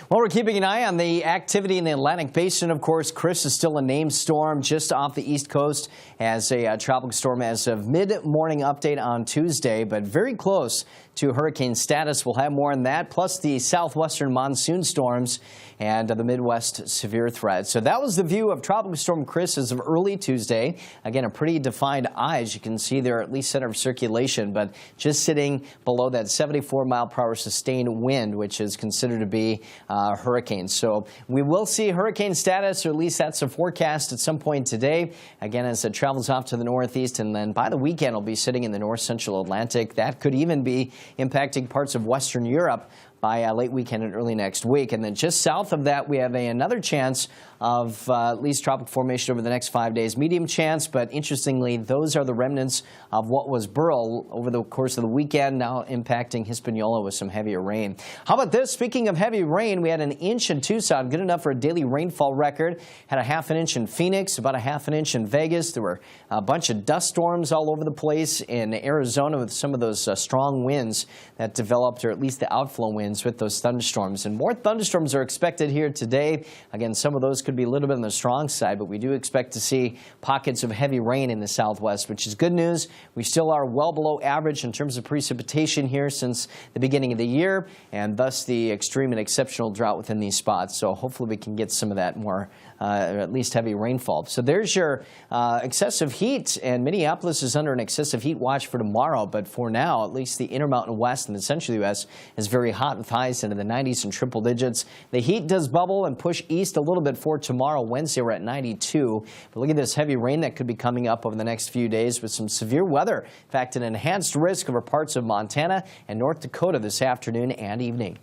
Well, we're keeping an eye on the activity in the Atlantic Basin. Of course, Chris is still a named storm just off the East Coast as a tropical storm as of mid-morning update on Tuesday, but very close to hurricane status. We'll have more on that, plus the southwestern monsoon storms and the Midwest severe threat. So that was the view of Tropical Storm Chris as of early Tuesday. Again, a pretty defined eye, as you can see there, at least center of circulation, but just sitting below that 74-mile-per-hour sustained wind, which is considered to be hurricane. So we will see hurricane status, or at least that's a forecast at some point today. Again, as it travels off to the northeast, and then by the weekend, it'll be sitting in the north central Atlantic. That could even be impacting parts of Western Europe by late weekend and early next week. And then just south of that, we have another chance of at least tropical formation over the next 5 days. Medium chance, but interestingly, those are the remnants of what was Beryl over the course of the weekend, now impacting Hispaniola with some heavier rain. How about this? Speaking of heavy rain, we had an inch in Tucson, good enough for a daily rainfall record. Had a ½ an inch in Phoenix, about a ½ an inch in Vegas. There were a bunch of dust storms all over the place in Arizona with some of those strong winds that developed, or at least the outflow winds with those thunderstorms. And more thunderstorms are expected here today. Again, some of those could be a little bit on the strong side, but we do expect to see pockets of heavy rain in the southwest, which is good news. We still are well below average in terms of precipitation here since the beginning of the year, and thus the extreme and exceptional drought within these spots. So hopefully we can get some of that more, or at least heavy rainfall. So there's your excessive heat, and Minneapolis is under an excessive heat watch for tomorrow, but for now, at least the Intermountain West and the central U.S. is very hot with highs into the 90s and triple digits. The heat does bubble and push east a little bit for tomorrow. Wednesday, we're at 92. But look at this heavy rain that could be coming up over the next few days with some severe weather. In fact, an enhanced risk over parts of Montana and North Dakota this afternoon and evening.